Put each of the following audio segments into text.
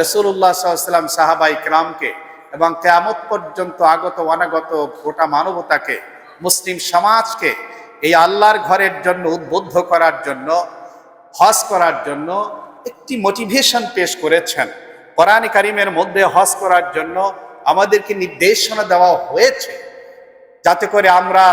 রাসূলুল্লাহ সাল্লাল্লাহু আলাইহি ওয়াসাল্লাম সাহাবায়ে কিরামকে এবং কিয়ামত পর্যন্ত আগত অনাগত গোটা মানবতাকে, মুসলিম সমাজকে এই আল্লাহর ঘরের জন্য উদ্বুদ্ধ করার জন্য, হজ করার জন্য একটি মোটিভেশন পেশ করেছেন। কোরআনে কারিমের মধ্যে হজ করার জন্য আমাদেরকে নির্দেশনা দেওয়া হয়েছে, যাতে করে আমরা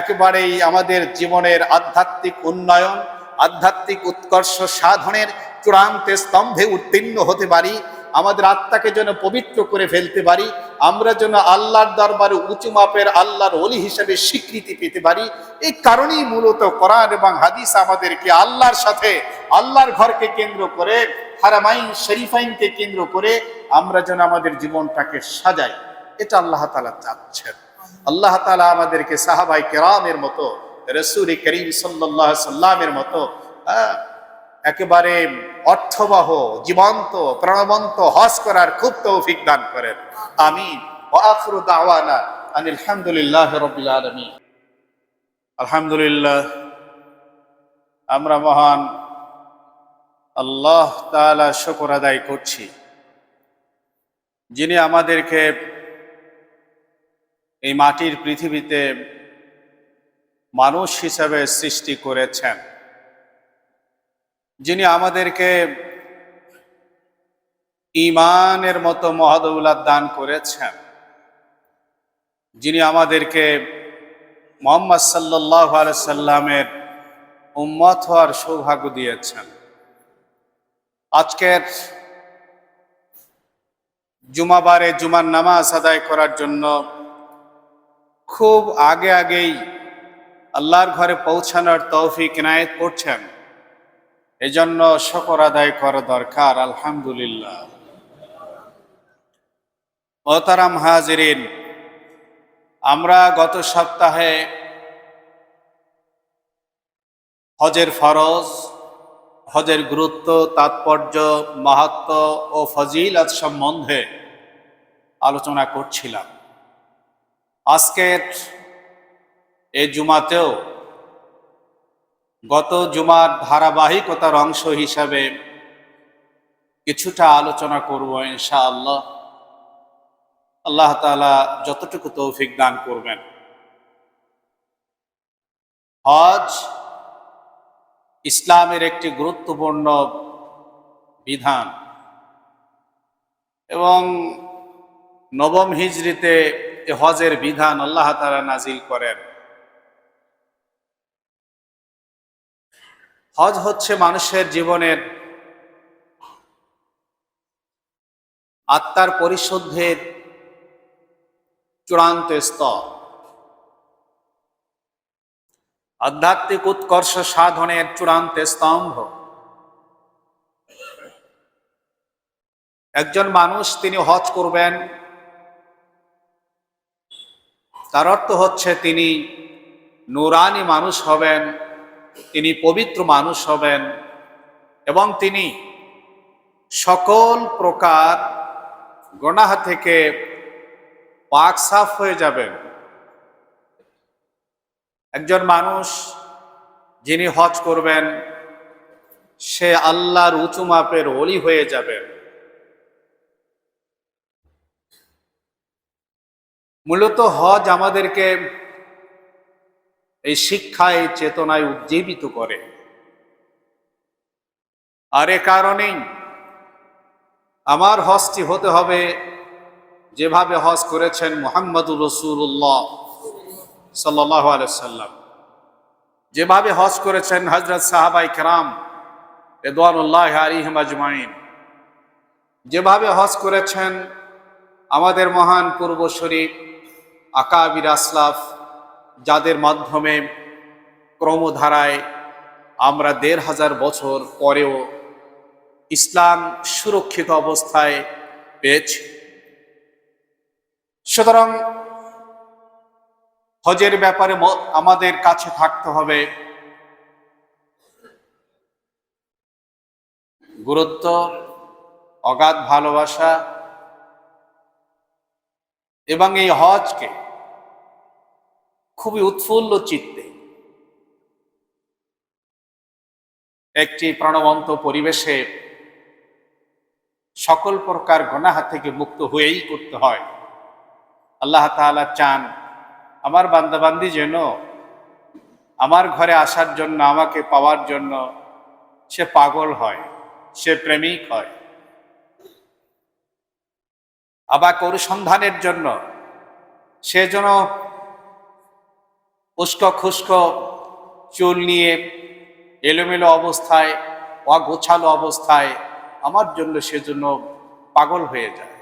একেবারেই আমাদের জীবনের আধ্যাত্মিক উন্নয়ন, আধ্যাত্মিক উৎকর্ষ সাধনের চূড়ান্ত স্তম্ভে উত্তীর্ণ হতে পারি, আমাদের আত্মাকে যেন পবিত্র করে ফেলতে পারি, আমরা যেন আল্লাহর দরবারে উঁচু মাপের আল্লাহর ওলি হিসেবে স্বীকৃতি পেতে পারি। এই কারণেই মূলত কোরআন এবং হাদিস আমাদেরকে আল্লাহর সাথে, আল্লাহর ঘরকে কেন্দ্র করে, হারামাইন শরীফাইনকে কেন্দ্র করে আমরা যেন আমাদের জীবনটাকে সাজাই, এটা আল্লাহ তাআলা চাচ্ছেন। আল্লাহ তাআলা আমাদেরকে সাহাবায়ে কেরামের মতো, রাসূল করিম সাল্লাল্লাহু আলাইহি সাল্লামের মতো একেবারে অর্থবহ, জীবন্ত, প্রাণবন্ত হজ করার খুব তৌফিক দান করেন। আমিন। ওয়া আখিরু দাওয়ানা আনিল হামদুলিল্লাহি রাব্বিল আলামিন। আলহামদুলিল্লাহ, আমরা মহান আল্লাহ তাআলা শুকর আদায় করছি, যিনি আমাদেরকে এই মাটির পৃথিবীতে মানুষ হিসেবে সৃষ্টি করেছেন, যিনি আমাদেরকে ঈমানের মতো মহাদৌলত দান করেছেন, যিনি আমাদেরকে মুহাম্মদ সাল্লাল্লাহু আলাইহি সাল্লামের উম্মত হওয়ার সৌভাগ্য দিয়েছেন। আজকের জুমাবারে জুমার নামাজ আদায় করার জন্য খুব আগেই আল্লাহর ঘরে পৌঁছানোর তৌফিক ইনায়েত করছেন, এজন্য শুকর আদায় করা দরকার। আলহামদুলিল্লাহ। মোহতারাম হাজিরিন, আমরা গত সপ্তাহে হজের ফরজ, হজের গুরুত্ব, তাৎপর্য, মাহাত্ম্য ও ফজিলত সম্বন্ধে আলোচনা করছিলাম। আজকের এই জুমাতেও গত জুমার ধারাবাহিকতার অংশ হিসাবে কিছুটা আলোচনা করব ইনশাআল্লাহ। আল্লাহ তাআলা যতটুকু তৌফিক দান করবেন। হজ ইসলামের একটি গুরুত্বপূর্ণ বিধান এবং নবম হিজরিতে হজের বিধান আল্লাহ তাআলা নাজিল করেন। হজ হচ্ছে মানুষের জীবনের আত্মার পরিশুদ্ধের চূড়ান্ত স্তর, আধ্যাত্মিক উৎকর্ষ সাধনের চূড়ান্ত স্তম্ভ। একজন মানুষ তিনি হজ করবেন, তার অর্থ হচ্ছে তিনি নূরানি মানুষ হবেন, তিনি পবিত্র মানুষ হবেন এবং তিনি সকল প্রকার গুনাহ থেকে পাক সাফ হয়ে যাবেন। একজন মানুষ যিনি হজ করবেন সে আল্লাহর উঁচু মাপের ওলি হয়ে যাবেন। মূলত হজ আমাদেরকে এই শিক্ষায়, চেতনায় উজ্জীবিত করে। আর এ কারণেই আমার হজটি হতে হবে যেভাবে হজ করেছেন মুহাম্মদুর রাসূলুল্লাহ সাল্লাল্লাহু আলাইহি সাল্লাম, যেভাবে হজ করেছেন হযরত সাহাবায়ে কেরাম রিদওয়ানুল্লাহি আলাইহিম আজমাইন, যেভাবে হজ করেছেন আমাদের মহান পূর্বসূরি আকাবির আসলাফ, যাদের মাধ্যমে ক্রমধারায় আমরা ১৫০০ বছর পরেও ইসলাম সুরক্ষিত অবস্থায় পেয়েছি। সুতরাং হজের ব্যাপারে আমাদের কাছে থাকতে হবে গুরুত্ব, অগাধ ভালোবাসা এবং এই হজকে খুবই উৎফুল্ল চিত্তে একটি প্রাণবন্ত পরিবেশে সকল প্রকার গুনাহ থেকে মুক্ত হয়েই করতে হয়। আল্লাহ তাআলা চান আমার বান্দাবান্দি যেন আমার ঘরে আসার জন্য, আমাকে পাওয়ার জন্য সে পাগল হয়, সে প্রেমিক হয়। আবার অনুসন্ধানের জন্য সে যেন উস্কো খুস্কো চুল নিয়ে এলোমেলো অবস্থায়, অগোছালো অবস্থায় আমার জন্য সেজন্য পাগল হয়ে যায়।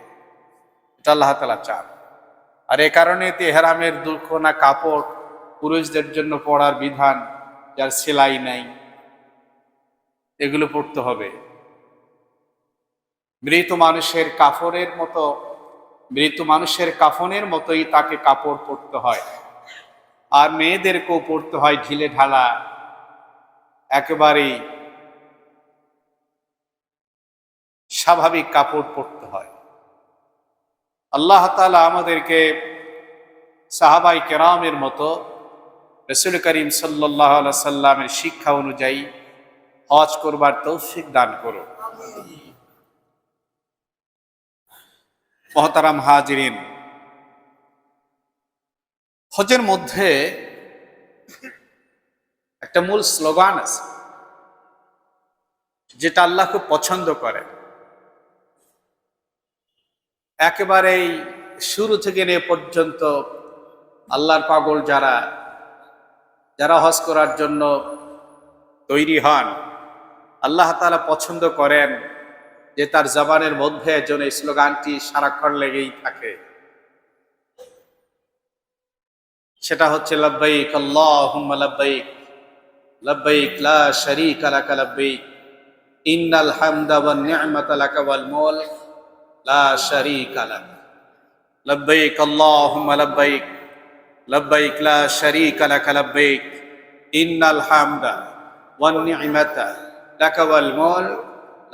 এটা আল্লাহ তাআলা চান। আর এ কারণে তেহরামের দুখানা কাপড় পুরুষদের জন্য পরার বিধান, যার সেলাই নাই, এগুলো পরতে হবে। মৃত মানুষের কাফনের মতোই তাকে কাপড় পরতে হয়। আর মেয়েদেরকেও পরতে হয় ঢিলে ঢালা, একেবারেই স্বাভাবিক কাপড় পরতে হয়। আল্লাহ তাআলা আমাদেরকে সাহাবায়ে কেরামের মতো রাসূল করিম সাল্লাল্লাহু আলাইহি সাল্লামের শিক্ষা অনুযায়ী হজ করবার তৌফিক দান করুন। মুহতারাম হাজিরিন, হজের মধ্যে একটা মূল স্লোগান আছে যেটা আল্লাহ খুব পছন্দ করেন। একেবারেই শুরু থেকে নিয়ে পর্যন্ত আল্লাহর পাগল যারা হজ করার জন্য তৈরি হন, আল্লাহ তাআলা পছন্দ করেন যে তার জবানের মধ্যে যেন এই স্লোগানটি সারাক্ষণ লেগেই থাকে। সেটা হচ্ছে লব্বাইক আল্লাহুম্মা লব্বাইক, লব্বাইক লা শারীকা লাকা লব্বাইক, ইন্নাল হামদা ওয়ান নি'মাতা লাকা ওয়াল মুলক লা শারীকা লাক। লব্বাইক আল্লাহুম্মা লব্বাইক, লব্বাইক লা শারীকা লাকা লব্বাইক, ইন্নাল হামদা ওয়ান নি'মাতা লাকা ওয়াল মুলক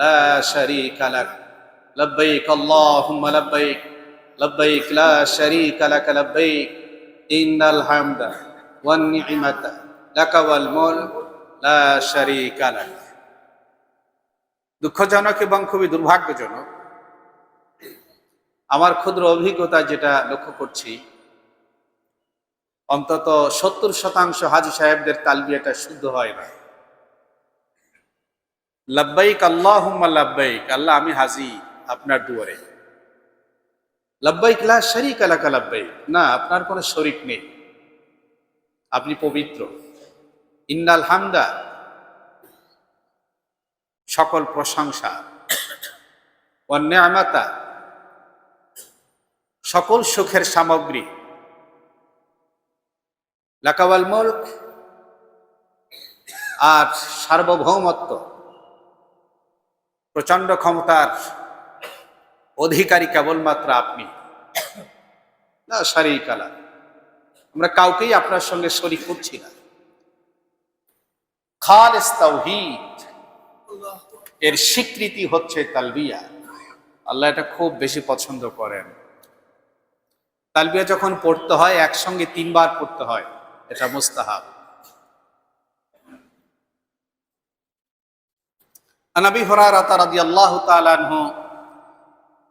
লা শারীকা লাক। লব্বাইক আল্লাহুম্মা লব্বাইক, লব্বাইক লা শারীকা লাকা লব্বাইক, ইন্নাল হামদা ওয়ান নি'মাতা লাকা ওয়াল মুলক লা শারীকা লাক। দুঃখজনক এবং খুবই দুর্ভাগ্যজনক, আমার ক্ষুদ্র অভিজ্ঞতা যেটা লক্ষ্য করছি, অন্তত 70% হাজী সাহেবদের তালবিয়াটা শুদ্ধ হয় না। লব্বাইক আল্লাহুম্মা লব্বাইক, আল্লাহ আমি হাজী আপনার দুয়ারে। লব্বাইক লা শারীকা লাকা লব্বাইক, না আপনার কোনো শরীক নেই, আপনি পবিত্র। ইন্নাল হামদা, সকল প্রশংসা, ওয়ান নি'মাতা, সকল সুখের সামগ্রী, লাকা ওয়াল মুলক, আর সার্বভৌমত্ব, প্রচন্ড ক্ষমতার অধিকারী কেবলমাত্র আপনি। লা শারীকা লাক, আমরা কাউকেই আপনার সঙ্গে শরীক করছি না। খালিস তাওহীদ, এর স্বীকৃতি হচ্ছে তালবিয়া। আল্লাহ এটা খুব বেশি পছন্দ করেন। তালবিয়া যখন পড়তে হয় একসঙ্গে 3 বার পড়তে হয়, এটা মুস্তাহাব। আন আবি হুরায়রা রাদিয়াল্লাহু তাআলা আনহু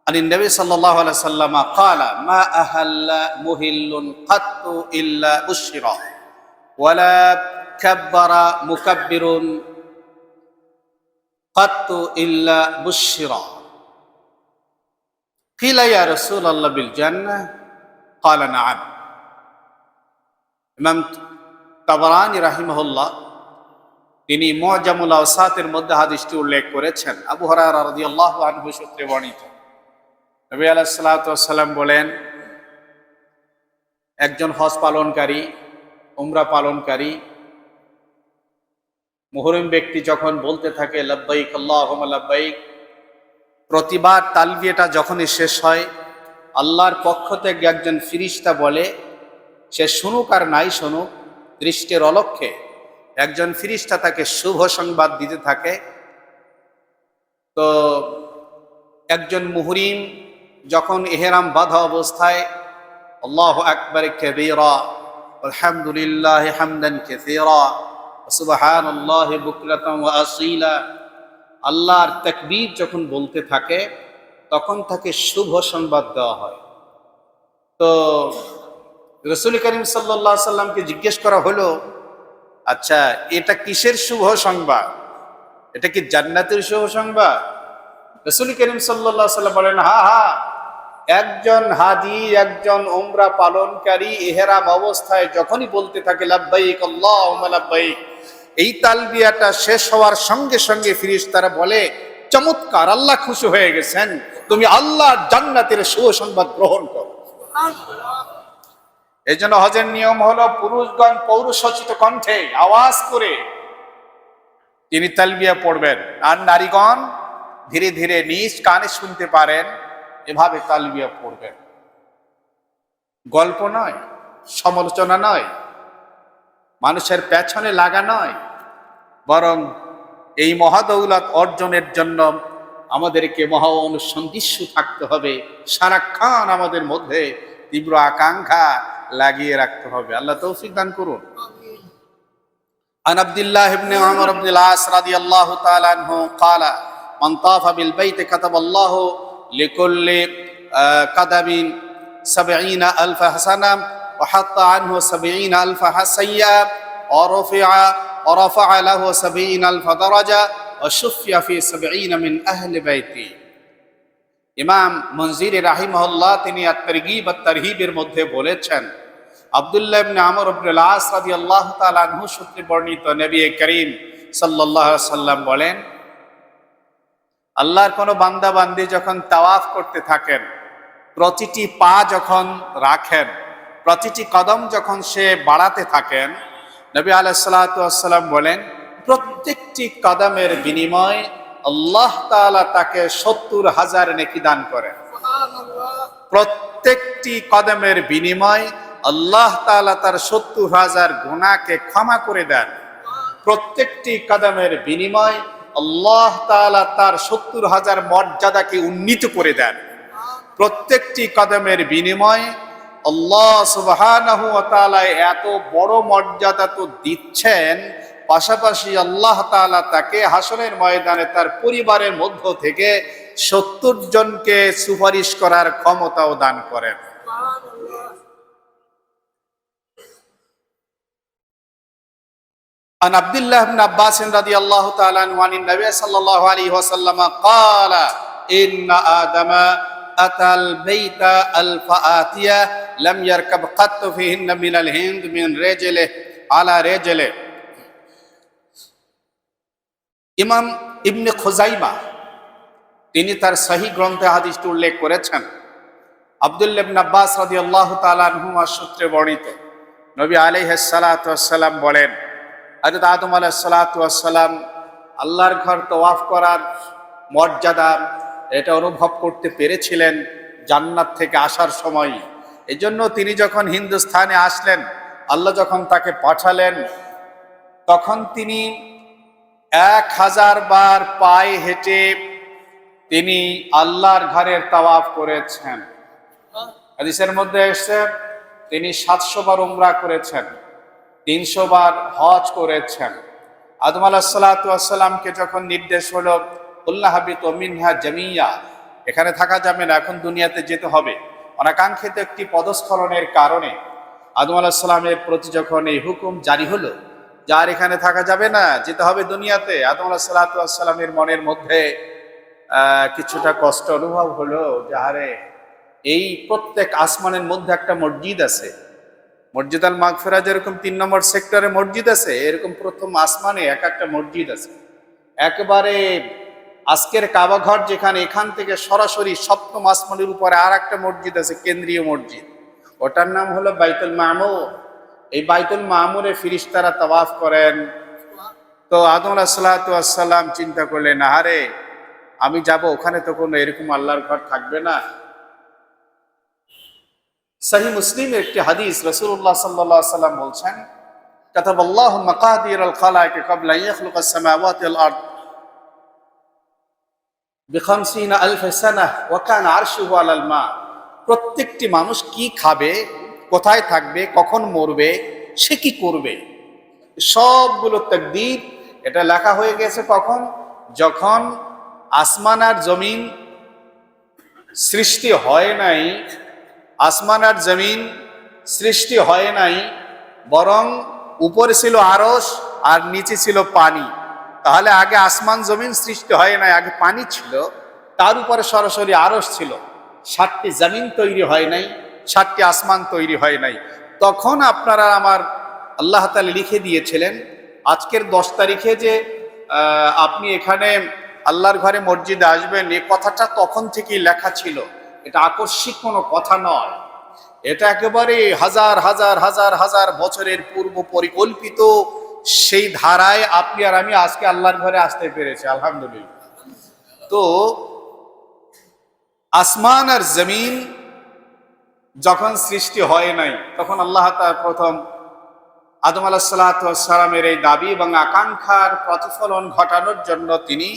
আনিন নবী সাল্লাল্লাহু আলাইহি ওয়াসাল্লাম ক্বালা মা আহাল্লা মুহিল্লুন কাত্তু ইল্লা উশরা ওয়ালা কাব্বারা মুকাব্বিরুন কাত্তু ইল্লা বুশরা। কিলা ইয়া রাসূলুল্লাহ বিল জান্নাহ, ক্বালা নাআম। ইমাম তাবরানী রাহিমাহুল্লাহ তিনি মুআজামুল আওসাতের মধ্যে হাদিসটি উল্লেখ করেছেন। আবু হুরায়রা রাদিয়াল্লাহু আনহু সূত্রে বর্ণিত, নবী আলাইহিস সালাতু ওয়াস সালাম বলেন, একজন হজ পালনকারী, উমরা পালনকারী মুহরিম ব্যক্তি যখন বলতে থাকে লব্বাইক আল্লাহুম্মা লব্বাইক, প্রতিবার তালবিয়াটা যখনই শেষ হয় আল্লাহর পক্ষ থেকে একজন ফেরেশতা বলে, সে শুনুক আর নাই শুনুক, দৃষ্টির অলক্ষ্যে একজন ফেরেশতা তাকে শুভ সংবাদ দিতে থাকে। তো একজন মুহরিম যখন ইহরাম বাঁধা অবস্থায় আল্লাহু আকবার কাবীরা আলহামদুলিল্লাহি হামদান কাসীরা সুবহানাল্লাহি বুকরাতান ওয়া আসীলা, আল্লাহর তাকবীর যখন বলতে থাকে, তখন তাকে শুভ সংবাদ দেওয়া হয়। তো রাসূল করিম সাল্লাল্লাহু আলাইহি সাল্লামকে জিজ্ঞেস করা হলো, আচ্ছা এটা কিসের শুভ সংবাদ? এটা কি জান্নাতের শুভ সংবাদ? রাসূল করিম সাল্লাল্লাহু আলাইহি সাল্লাম বলেন, হ্যাঁ হ্যাঁ, একজন হাজি, একজন উমরা পালনকারী ইহরাম অবস্থায় যখনই বলতে থাকে লাব্বাইক আল্লাহুম্মা লাব্বাইক, এই তালবিয়াটা শেষ হওয়ার সঙ্গে সঙ্গে ফেরেশতারা বলে, চমৎকার, আল্লাহ খুশি হয়ে গেছেন, তুমি আল্লাহর জান্নাতের শুভ সংবাদ গ্রহণ করো। এই জন্য হজের নিয়ম হলো পুরুষগণ পৌরসচিত কণ্ঠে আওয়াজ করে তিনি তালবিয়া পড়বেন, আর নারীগণ ধীরে ধীরে নিজ কানে শুনতে পারেন, এভাবে তালবিয়া পড়বেন। গল্প নয়, সমালোচনা নয়, মানুষের পেছনে লাগা নয়, বরং এই মহাদৌলত অর্জনের জন্য আমাদেরকে মহা অনুসন্ধিৎসু থাকতে হবে। সারাক্ষণ আমাদের মধ্যে তীব্র আকাঙ্ক্ষা লাগিয়ে রাখতে হবে। আল্লাহ তৌফিক দান করুন। عن عبد الله بن عمر بن العاص رضي الله تعالى عنه قال من طاف بالبيت كتب الله لكل قدم 70,000 حسنة وحط عنه 70,000 سيئة ورفع له 70,000 درجة وشفي في 70 من أهل بيتي। ইমাম মুনজিরি রাহিমাহুল্লাহ তিনি আত-তারগীব আত-তারহিবের মধ্যে বলেছেন, আব্দুল্লাহ ইবনে আমর ইবনে আল-আস রাদিয়াল্লাহু তাআলা আনহু সূত্রে বর্ণিত, নবী করিম সাল্লাল্লাহু আলাইহি সাল্লাম বলেন, আল্লাহর কোন বান্দা বান্দি যখন তাওয়াফ করতে থাকেন, প্রতিটি পা যখন রাখেন, প্রতিটি কদম যখন সে বাড়াতে থাকেন, নবী আলাইহিস সালাতু ওয়াস সালাম বলেন, প্রত্যেকটি কদমের বিনিময়ে আল্লাহ তাআলা তাকে 70,000 নেকি দান করেন। প্রত্যেকটি কদমের বিনিময়ে আল্লাহ তাআলা তার 70,000 গুনাহকে ক্ষমা করে দেন। প্রত্যেকটি কদমের বিনিময়ে আল্লাহ তাআলা তার 70,000 মর্যাদাকে উন্নীত করে দেন। প্রত্যেকটি কদমের বিনিময়ে আল্লাহ সুবহানাহু ওয়া তাআলা এত বড় মর্যাদা তো দিচ্ছেন, পাশাপাশি আল্লাহ তাআলা তাকে হাসরের ময়দানে তার পরিবারের মধ্য থেকে 70 জনকে সুপারিশ করার ক্ষমতাও দান করেন। عن عبد الله بن عباس رضي الله تعالى عنه عن النبي صلى الله عليه وسلم قال إن آدم أتى البيت الفآتية لم يركب قط فيهن من الهند من رجله على رجله। ইমাম ইবনে খুজাইমা তিনি তার সহিহ গ্রন্থে হাদিসটি উল্লেখ করেছেন, আব্দুল্লাহ ইবনে আব্বাস রাদিয়াল্লাহু তাআলা আনহুমা সূত্রে বর্ণিত, নবী আলাইহিস সালাতু ওয়াস সালাম বলেন, হযরত আদম আলাইহিস সালাতু ওয়াস সালাম আল্লাহর ঘর তওয়াফ করার মর্যাদা এটা অনুভব করতে পেরেছিলেন জান্নাত থেকে আসার সময়। এজন্য তিনি যখন হিন্দুস্তানে আসলেন, আল্লাহ যখন তাকে পাঠালেন, তখন তিনি 1000 বার পায়ে হেঁটে তিনি আল্লাহর ঘরের তাওয়াফ করেছেন। হাদিসের মধ্যে এসেছে তিনি 700 বার উমরা করেছেন, 300 বার হজ করেছেন। আদম আলাইহিস সালাতু ওয়াস সালামকে যখন নির্দেশ হলো কুল্লা হাবিতু মিনহা জামিয়া, এখানে থাকা যাবে না, এখন দুনিয়াতে যেতে হবে, অনাকাঙ্ক্ষিত একটি পদস্খলনের কারণে আদম আলাইহিস সালামের প্রতি যখন এই হুকুম জারি হলো, যার এখানে থাকা যাবে না, যেতে হবে দুনিয়াতে, আদম আলাইহিস সালাতু ওয়াস সালামের মনের মধ্যে কিছুটা কষ্ট অনুভব হলো, যাহারে এই প্রত্যেক আসমানের মধ্যে একটা মসজিদ আছে, মসজিদ আল মাগফিরা যেরকম 3 নম্বর সেক্টরে মসজিদ আছে, এরকম প্রথম আসমানে একটা মসজিদ আছে। একেবারে আজকের কাবা ঘর যেখানে, এখান থেকে সরাসরি 7ম আসমানের উপরে আর একটা মসজিদ আছে, কেন্দ্রীয় মসজিদ, ওটার নাম হলো বাইতুল মামুর। এই বাইতুল মামুরে ফেরেশতারা তাওয়াফ করেন। তো আদম আলাইহিস সালাতু ওয়াস সালাম চিন্তা করলেন, আরে আমি যাব, ওখানে তো কোনো এরকম আল্লাহর ঘর থাকবে না। সহিহ মুসলিমের একটি হাদিস, রাসূলুল্লাহ সাল্লাল্লাহু আলাইহি ওয়াসাল্লাম বলছেন, কাতাবাল্লাহু মাকাদিরাল খালাইকি ক্বাবলা আন ইয়াখলুকাস সামাওয়াতি ওয়াল আরদ ব50,000 সানাহ ওয়া কানা আরশুহু আলাল মা। প্রত্যেকটি মানুষ কি খাবে, কোথায় থাকবে, কখন মরবে, সে কি করবে, সবগুলো তাকদীর এটা লেখা হয়ে গেছে কখন, যখন আসমান আর জমিন সৃষ্টি হয় নাই, আসমান আর জমিন সৃষ্টি হয় নাই, বরং উপরে ছিল আরশ আর নিচে ছিল পানি। তাহলে আগে আসমান জমিন সৃষ্টি হয় নাই, আগে পানি ছিল, তার উপরে সরাসরি আরশ ছিল। 7টি জমিন তৈরি হয় নাই, 7টি আসমান তৈরি হয় নাই। তখন আপনারা আমার আল্লাহ তাআলা লিখে দিয়েছিলেন আজকের 10 তারিখে যে আপনি এখানে আল্লাহর ঘরে মসজিদে আসবেন, এই কথাটা তখন থেকেই লেখা ছিল। এটা আকস্মিক কোনো কথা নয়, এটা একেবারে হাজার হাজার হাজার হাজার বছরের পূর্ব পরিকল্পিত। সেই ধারায় আপনি আর আমি আজকে আল্লাহর ঘরে আসতে পেরেছি, আলহামদুলিল্লাহ। তো আসমান আর জমিন যখন সৃষ্টি হয় নাই, তখন আল্লাহ তাআলা প্রথম আদম আলাইহিস সালাতু ওয়াস সালামের এই দাবি এবং আকাঙ্ক্ষার প্রতিফলন ঘটানোর জন্য তিনি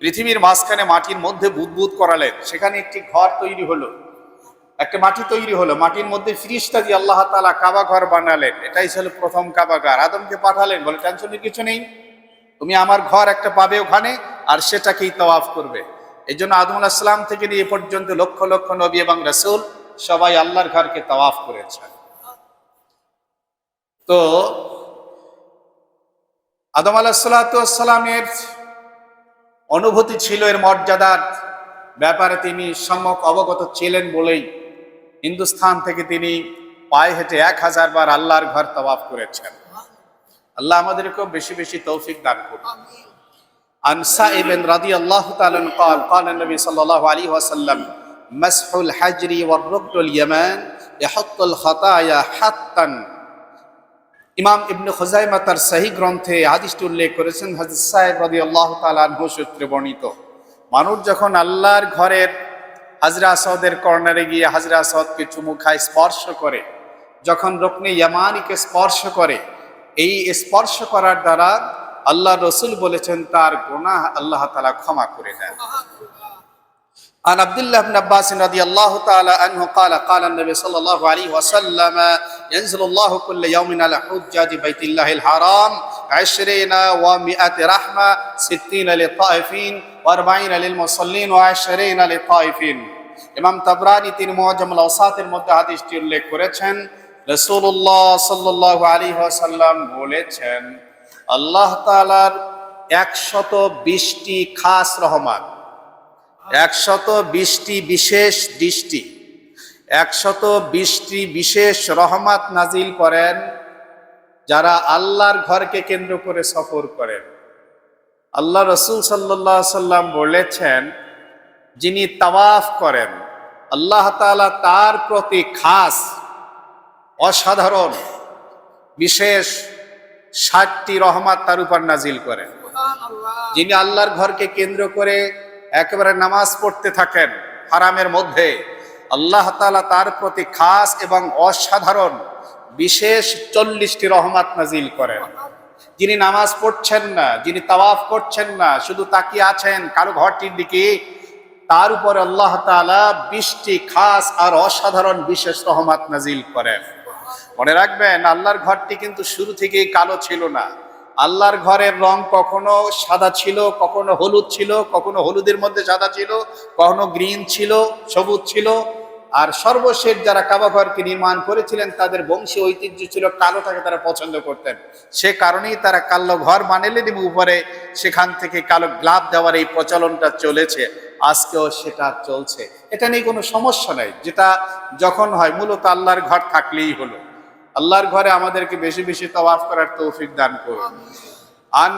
পৃথিবীর মাঝখানে মাটির মধ্যে বুদবুদ করালেন। সেখানে একটি ঘর তৈরি হলো, একটা মাটি তৈরি হলো, মাটির মধ্যে ফিরিস্তা দিয়ে আল্লাহ তাআলা কাবা ঘর বানালেন। এটাই ছিল প্রথম কাবা ঘর। আদমকে পাঠালেন, বলে টেনশনের কিছু নেই, তুমি আমার ঘর একটা পাবে ওখানে, আর সেটাকেই তাওয়াফ করবে। এই জন্য আদম আলাইহিস সালাম থেকে নিয়ে এ পর্যন্ত লক্ষ লক্ষ নবী এবং রাসূল সবাই আল্লাহর ঘরকে তাওয়াফ করেছেন। তো আদম আলাইহিস সালাতু ওয়াস সালামের অনুভূতি ছিল, এর মর্যাদার ব্যাপারে তিনি সম্যক অবগত ছিলেন বলেই হিন্দুস্তান থেকে তিনি পায়ে হেঁটে 1000 বার আল্লাহর ঘর তাওয়াফ করেছেন। আল্লাহ আমাদেরকে বেশি বেশি তৌফিক দান করুন। আন সাইব রাদিয়াল্লাহু তাআলা قال قال النبي صلى الله عليه وسلم مسح الحجر والركن اليمان يحط الخطايا حتى। ইমাম ইবনে খুজাইমা তার সহিহ গ্রন্থে হাদিসটি উল্লেখ করেছেন, হযরত সাইব রাদিয়াল্লাহু তাআলা আনহু সূত্রে বর্ণিত। মানুষ যখন আল্লাহর ঘরের হাজরে আসওয়াদের কর্নারে গিয়ে হাজরে আসওয়াদকে চুমু খায়, স্পর্শ করে, যখন রুকনে ইয়ামানিকে স্পর্শ করে, এই স্পর্শ করার দ্বারা আল্লাহ রসুল বলেছেন তার গুনাহ আল্লাহ তাআলা ক্ষমা করে দেন। عن عبد الله بن عباس رضي الله تعالى عنه قال قال النبي صلى الله عليه وسلم ينزل الله كل يوم على حجاج بيت الله الحرام 20 و100 رحمة 60 للطائفين و40 للمصلين و20 للطائفين। ইমাম তাবরানী তিনি মুআজ্জামুল আওসাতের মধ্যে হাদিসটি উল্লেখ করেছেন। রাসূলুল্লাহ সাল্লাল্লাহু আলাইহি ওয়াসাল্লাম বলেছেন, আল্লাহ তাআলার 120টি খাস রহমত, 120টি বিশেষ দৃষ্টি, 120টি বিশেষ রহমত নাজিল করেন যারা আল্লাহর ঘরকে কেন্দ্র করে সফর করেন। আল্লাহ রসুল সাল্লাল্লাহু আলাইহি সাল্লাম বলেছেন, যিনি তাওয়াফ করেন আল্লাহ তাআলা তার প্রতি খাস অসাধারণ বিশেষ 60টি রহমত তার উপর নাজিল করেন। যিনি আল্লাহর ঘরকে কেন্দ্র করে একেবারে নামাজ পড়তে থাকেন হারামের মধ্যে, আল্লাহ তাআলা তার প্রতি খাস এবং অসাধারণ বিশেষ 40টি রহমত নাজিল করেন। যিনি নামাজ পড়ছেন না, যিনি তাওয়াফ করছেন না, শুধু তাকিয়ে আছেন কারো ঘরটির দিকে, তার উপরে আল্লাহ তাআলা 20টি খাস আর অসাধারণ বিশেষ রহমত নাজিল করেন। মনে রাখবেন, আল্লাহর ঘরটি কিন্তু শুরু থেকেই কালো ছিল না। আল্লাহর ঘরের রং কখনো সাদা ছিল, কখনো হলুদ ছিল, কখনো হলুদের মধ্যে সাদা ছিল, কখনো গ্রিন ছিল, সবুজ ছিল। আর সর্বশেষ যারা কাবা ঘরকে নির্মাণ করেছিলেন তাদের বংশী ঐতিহ্য ছিল কালোটাকে তারা পছন্দ করতেন। সে কারণেই তারা কালো ঘর বানালেন এবং উপরে সেখান থেকে কালো গ্লাভ দেওয়ার এই প্রচলনটা চলেছে, আজকেও সেটা চলছে। এটা নিয়ে কোনো সমস্যা নাই, যেটা যখন হয় মূলত আল্লাহর ঘর থাকলেই হলো। আল্লাহর ঘরে আমাদেরকে বেশি বেশি তাওয়াফ করার তৌফিক দান করুন। আন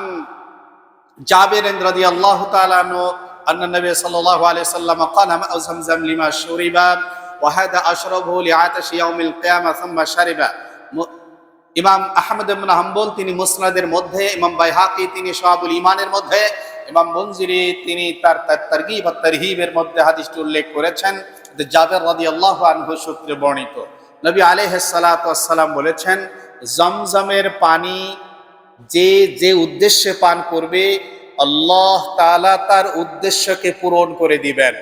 জাবির রাদিয়াল্লাহু তাআলা আনহু আন্না নবী সাল্লাল্লাহু আলাইহি সাল্লাম قال ماء زمزم لما شرب وهذا أشربه لعطش يوم القيامة ثم شرب। ইমাম আহমদ ইবনে হাম্বল তিনি মুসনাদের মধ্যে, ইমাম বাইহাকি তিনি শাহাবুল ঈমানের মধ্যে, ইমাম মুনজিরি তিনি তার তারগীব ওয়া তারহিবের মধ্যে হাদিসটি উল্লেখ করেছেন। জাবির রাদিয়াল্লাহু আনহু সূত্রে বর্ণিত, নবী আলাইহিস সালাতু ওয়াস সালাম বলেছেন, জমজমের পানি যে যে উদ্দেশ্যে পান করবে আল্লাহ তাআলা তার উদ্দেশ্যকে পূরণ করে দিবেন।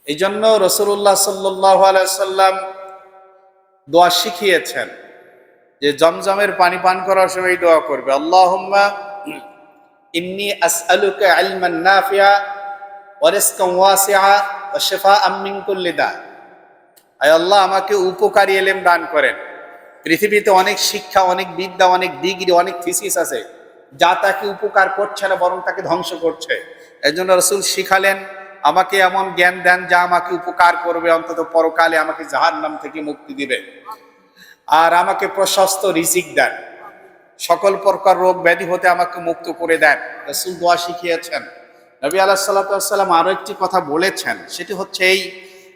এই জন্য রাসূলুল্লাহ সাল্লাল্লাহু আলাইহি ওয়াসাল্লাম দোয়া শিখিয়েছেন যে জমজমের পানি পান করার সময় দোয়া করবে, আল্লাহুম্মা ইন্নী আসআলুকা ইলমান নাফিআ ওয়া রিজকান ওয়াসিআ ওয়া শিফাআম মিন কুল্লি দা। আয় আল্লাহ, আমাকে উপকারী ইলম দান করেন। পৃথিবীতে অনেক শিক্ষা, অনেক বিদ্যা, অনেক ডিগ্রি, অনেক থিসিস আছে, যা তাকে উপকার করছে না, বরং তাকে ধ্বংস করছে। এজন্য রাসূল শিখালেন, আমাকে এমন জ্ঞান দেন যা আমাকে উপকার করবে, অন্তত পরকালে আমাকে জাহান্নাম থেকে মুক্তি দিবে। আর আমাকে প্রশস্ত রিজিক দেন, সকল প্রকার রোগ ব্যাধি হতে আমাকে মুক্ত করে দেন। রাসূল দোয়া শিখিয়েছেন। নবী আলাইহিস সালাতু ওয়াস সালাম আরো একটি কথা বলেছেন, সেটি হচ্ছে এই,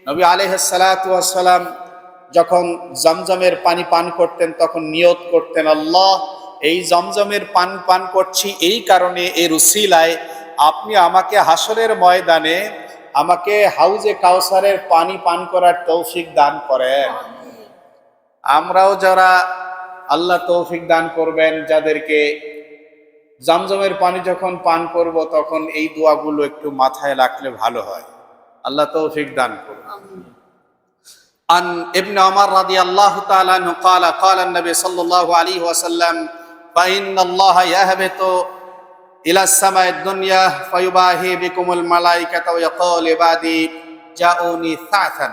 নবী আলাইহিস সালাতু ওয়াস সালাম যখন জমজমের পানি পান করতেন তখন নিয়ত করতেন, আল্লাহ, এই জমজমের পান করছি এই কারণে, এর উসিলায় আপনি আমাকে হাসরের ময়দানে আমাকে হাউজে কাউসারের পানি পান করার তৌফিক দান করেন। আমরাও যারা আল্লাহ তৌফিক দান করবেন, যাদেরকে জমজমের পানি যখন পান করব তখন এই দোয়াগুলো একটু মাথায় রাখলে ভালো হয়। আল্লাহ তৌফিক দান করুন। عن ابن عمر رضي الله تعالى عنه قال قال النبي صلى الله عليه وسلم فإن الله يهبط إلى السماء الدنيا فيباهي بكم الملائكة ويقول عبادي جاءوني ثاثا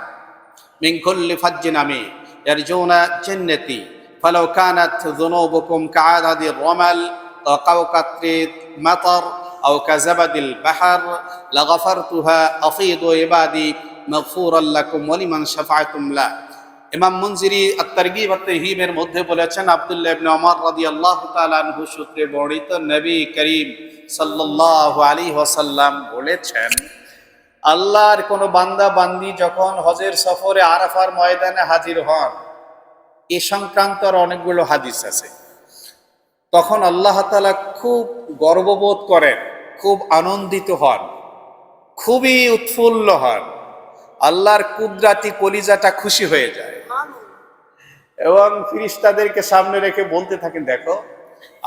من كل فج عميق يرجون جنتي فلو كانت ذنوبكم كعدد الرمل أو كقطر مطر أو كزبد البحر لغفرتها أفيضوا عبادي মাগফুরাল লাকুম ওয়া লিমান শাফাআতুম লা। ইমাম মুনজিরি আত-তারগীব ওয়াত-তারহীবের মধ্যে বলেছেন, আব্দুল্লাহ ইবনে ওমর রাদিয়াল্লাহু তাআলা আনহু সূত্রে বর্ণিত, নবী করিম সাল্লাল্লাহু আলাইহি ওয়াসাল্লাম বলেছেন, আল্লাহর কোন বান্দা বান্দি যখন হজের সফরে আরাফার ময়দানে হাজির হন, এ সংক্রান্ত অনেকগুলো হাদিস আছে, তখন আল্লাহ তাআলা খুব গর্ববোধ করেন, খুব আনন্দিত হন, খুবই উৎফুল্ল হন। আল্লাহর কুদরাতি কলিজাটা খুশি হয়ে যায় এবং ফেরেশতাদেরকে সামনে রেখে বলতে থাকেন, দেখো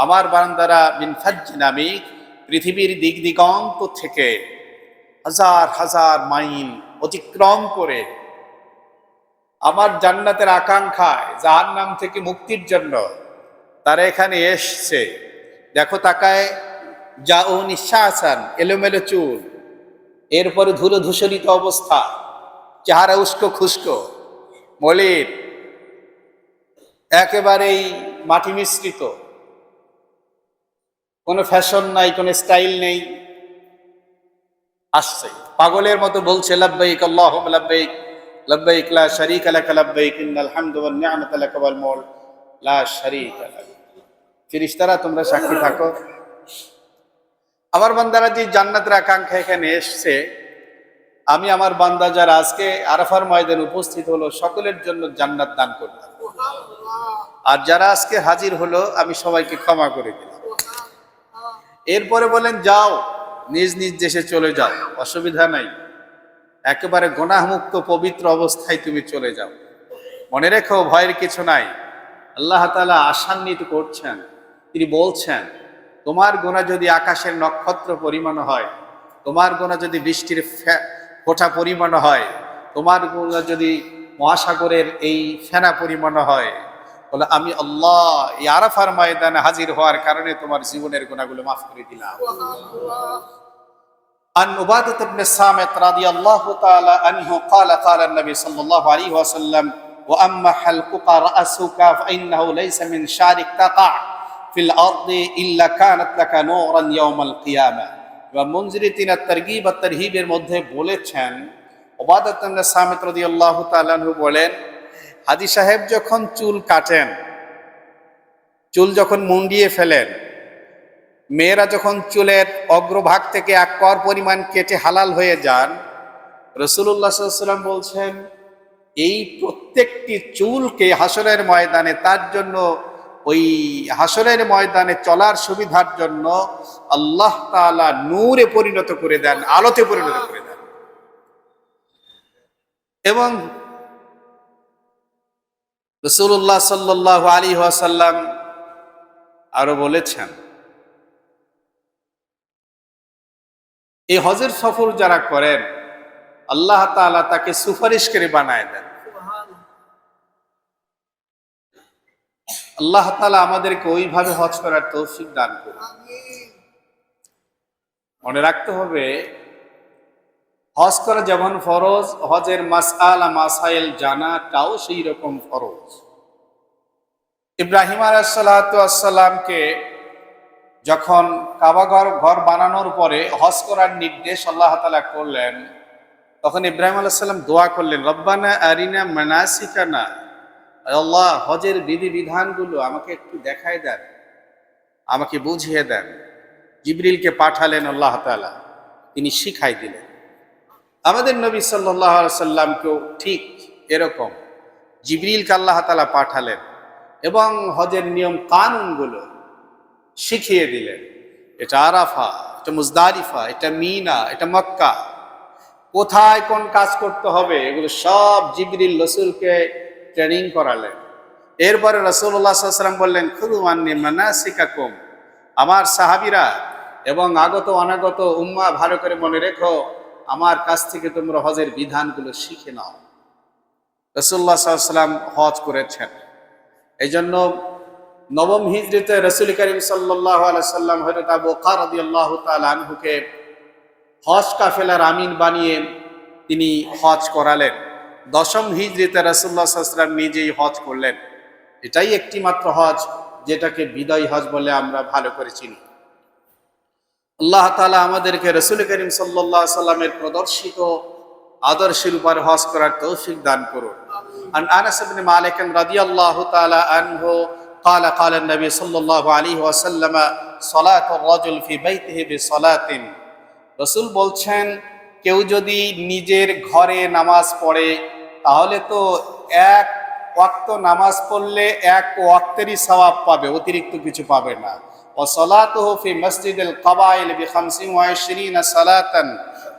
আমার বান্দারা মিন ফাজ্জিন আমিক, পৃথিবীর দিক দিগন্ত থেকে হাজার হাজার মাইল অতিক্রম করে আমার জান্নাতের আকাঙ্ক্ষায়, জাহান্নাম থেকে মুক্তির জন্য তারা এখানে এসছে। দেখো তাকায়, জাউনি শাসান, এলোমেলো চুল, এরপরে ধুলো ধূসরিত অবস্থা, চেহারা উস্কো খুস্কো, মলিন, একেবারেই মাটি মিশ্রিত, কোনো ফ্যাশন নাই, কোনো স্টাইল নেই, আসছে পাগলের মতো বলছে, লাব্বাইক আল্লাহুম্মা লাব্বাইক লাব্বাইক লা শারীকা লাক লাব্বাইক ইন্নাল হামদা ওয়ান নি'মাতা লাক ওয়াল মুলক লা শারীকা লাক। ফেরেশতারা তোমরা সাক্ষী থাকো, আমার বান্দারা যে জান্নাতের আকাঙ্ক্ষা এখানে এসছে, আমি আমার বান্দা যারা আজকে আরাফার ময়দানে উপস্থিত হলো সকলের জন্য জান্নাত দান করলাম, আর যারা আজকে হাজির হলো আমি সবাইকে ক্ষমা করে দিলাম। এরপরে বলেন, যাও নিজ নিজ দেশে চলে যাও, অসুবিধা নাই, একেবারে গুনাহমুক্ত পবিত্র অবস্থায় তুমি চলে যাও। মনে রেখো, ভয়ের কিছু নাই, আল্লাহ তাআলা আশান্বিত করছেন। তিনি বলছেন, তোমার গুনাহ যদি আকাশের নক্ষত্র পরিমাণ হয়, তোমার গুনাহ যদি বৃষ্টির ফোঁটা পরিমাণ হয়, তোমার গুনাহ যদি মহাসাগরের এই ফেনা পরিমাণ হয়, বলে আমি আল্লাহ এই আরাফার ময়দানে হাজির হওয়ার কারণে তোমার জীবনের গুনাহগুলো মাফ করে দিলাম। عن عبادة بن الصامت رضي الله تعالى عنه قال قال النبي صلى الله عليه وسلم وأما حلقك رأسك فإنه ليس من شارك تقع في الأرض إلا كانت لك نورا يوم القيامة। এবং মুনজিরি তিনি তারগীব আর তারহীবের মধ্যে বলেছেন, উবাদাত ইবনে সামিত রাদিয়াল্লাহু তাআলা আনহু বলেন, হাজী সাহেব যখন চুল কাটেন, চুল যখন মুন্ডিয়ে ফেলেন, মেয়েরা যখন চুলের অগ্রভাগ থেকে এক কর পরিমাণ কেটে হালাল হয়ে যান, রাসূলুল্লাহ সাল্লাল্লাহু আলাইহি ওয়াসাল্লাম বলছেন, এই প্রত্যেকটি চুলকে হাসরের ময়দানে তার জন্য, ওই হাসরের ময়দানে চলার সুবিধার জন্য আল্লাহ তাআলা নূরে পরিণত করে দেন, আলোতে পরিণত করে দেন। এবং রাসূলুল্লাহ সাল্লাল্লাহু আলাইহি ওয়াসাল্লাম আরো বলেছেন, এই হজের সফর যারা করেন আল্লাহ তাআলা তাকে সুপারিশকারী বানায় দেন। আল্লাহ তাআলা আমাদেরকে ওইভাবে হজ করার তৌফিক দান করুন। মনে রাখতে হবে, হজ করা যেমন ফরজ, হজের মাসআলা মাসাইল জানাটাও সেই রকম ফরজ। ইব্রাহিম আলাইহিস সালাতু ওয়াস সালামকে যখন কাবা ঘর বানানোর পরে হজ করার নির্দেশ আল্লাহ তাআলা করলেন, তখন ইব্রাহিম আলাইহিস সালাম দোয়া করলেন, রব্বানা আরিনা মানাসিকানা, আল্লাহ হজের বিধিবিধানগুলো আমাকে একটু দেখায় দেন, আমাকে বুঝিয়ে দেন। জিবরিলকে পাঠালেন আল্লাহ তাআলা, তিনি শিখাই দিলেন। আমাদের নবী সাল্লাল্লাহু আলাইহি সাল্লামকেও ঠিক এরকম জিবরিলকে আল্লাহ তাআলা পাঠালেন এবং হজের নিয়ম কানুনগুলো শিখিয়ে দিলেন। এটা আরাফা, এটা মুজদালিফা, এটা মিনা, এটা মক্কা, কোথায় কোন কাজ করতে হবে এগুলো সব জিবরিল রাসূলকে ট্রেনিং করালেন। এরপরে রাসূলুল্লাহ সাল্লাল্লাহু আলাইহি ওয়াসাল্লাম বললেন, খুযু আন্নী মানাসিকাকুম, আমার সাহাবীরা এবং আগত অনাগত উম্মাহ ভালো করে মনে রেখো, আমার কাছ থেকে তোমরা হজের বিধানগুলো শিখে নাও। রাসূলুল্লাহ সাল্লাল্লাহু আলাইহি ওয়াসাল্লাম হজ করেছেন। এই জন্য নবম হিজরিতে রাসূল করিম সাল্লাল্লাহু আলাইহি ওয়াসাল্লাম হযরত আবু বকর রাদিয়াল্লাহু তাআলা আনহুকে হজ কাফেলার আমিন বানিয়ে তিনি হজ করালেন। দশম হিজরিতে রাসূলুল্লাহ সাল্লাল্লাহু আলাইহি ওয়াসাল্লাম নিজেই হজ করলেন। এটাই একটি মাত্র হজ যেটাকে বিদায় হজ বলে আমরা ভালো করে চিনি। আল্লাহ তাআলা আমাদেরকে রাসূল করিম সাল্লাল্লাহু আলাইহি ওয়াসাল্লামের প্রদর্শিত আদর্শের উপর হজ করার তৌফিক দান করুন। আন আনাস ইবনে মালিক রাদিয়াল্লাহু তাআলা আনহু قال قال النبي صلى الله عليه وسلم صلاة الرجل في بيته بصلاة, রাসূল বলছেন কেউ যদি নিজের ঘরে নামাজ পড়ে তাহলে তো এক ওয়াক্ত নামাজ পড়লে এক ওয়াক্তেরই সওয়াব পাবে, অতিরিক্ত কিছু পাবে না। ওয়া সালাতুহু ফি মসজিদিল কাবাইল বি25 সালাতান,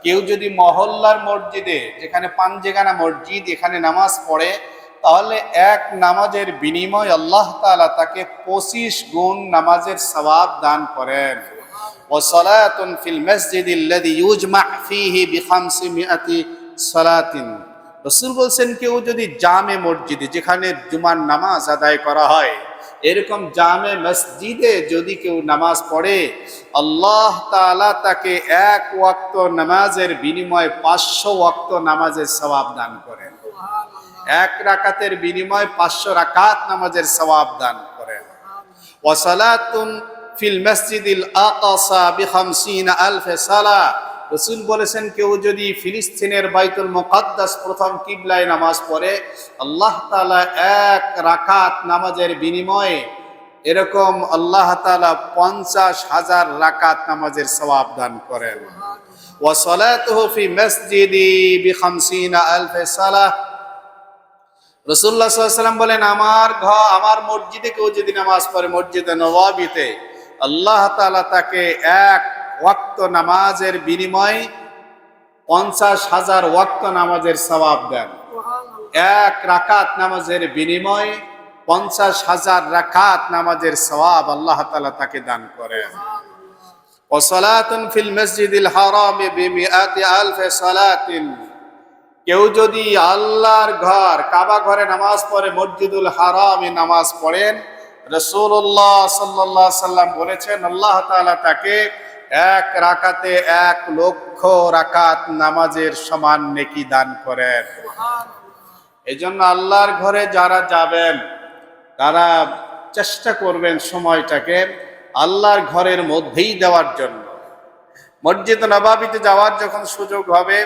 কেউ যদি মহল্লার মসজিদে, যেখানে পাঞ্জেগানা মসজিদ, এখানে নামাজ পড়ে তাহলে এক নামাজের বিনিময় আল্লাহ তাআলা তাকে 25 গুণ নামাজের সওয়াব দান করেন। ওয়া সালাতুন ফিল মসজিদিল্লাযী ইউজমা ফীহি বি500 সালাতিন, রাসূল বলেন কেউ যদি জামে মসজিদে, যেখানে জুমার নামাজ আদায় করা হয়, এরকম জামে মসজিদে যদি কেউ নামাজ পড়ে, আল্লাহ তাআলা তাকে এক ওয়াক্ত নামাজের বিনিময়ে 500 ওয়াক্ত নামাজের সওয়াব দান করেন। এক রাকাতের বিনিময়ে 500 রাকাত নামাজের সওয়াব দান করেন। ওয়া সালাতুন ফিল মসজিদিল আকসা বি50,000 সালাহ, রাসূল বলেছেন কেউ যদি ফিলিস্তিনের বাইতুল মুকাদ্দাস প্রথম কিবলায় নামাজ পড়ে, আল্লাহ তাআলা এক রাকাত নামাজের বিনিময়ে এরকম আল্লাহ তাআলা 50,000 রাকাত নামাজের সওয়াব দান করেন। ওয়া সালাতুহু ফি মসজিদি বি50,000 সালাহ, রাসূলুল্লাহ সাল্লাল্লাহু আলাইহি ওয়াসাল্লাম বলেন আমার মসজিদে কেউ যদি নামাজ পড়ে, মসজিদে নববীতে, আল্লাহ তাআলা তাকে এক ওয়াক্ত নামাজের বিনিময়ে 50,000 ওয়াক্ত নামাজের সওয়াব দেন। এক রাকাত নামাজের বিনিময়ে 50,000 রাকাত নামাজের সওয়াব আল্লাহ তাআলা তাকে দান করেন। ওয়া সালাতুন ফিল মসজিদিল হারাম বি100,000 সালাতিন, কেউ যদি আল্লাহর ঘর কাবা ঘরে নামাজ পড়ে, মসজিদুল হারামে নামাজ পড়েন, রাসূলুল্লাহ সাল্লাল্লাহু আলাইহি সাল্লাম বলেছেন আল্লাহ তাআলা তাকে এক রাকাতে 1,00,000 রাকাত নামাজের সমান নেকি দান করেন। এজন্য আল্লাহর ঘরে যারা যাবেন তারা চেষ্টা করবেন সময়টাকে আল্লাহর ঘরের মধ্যেই দেওয়ার জন্য। মসজিদ নববীতে যাওয়ার যখন সুযোগ হবে,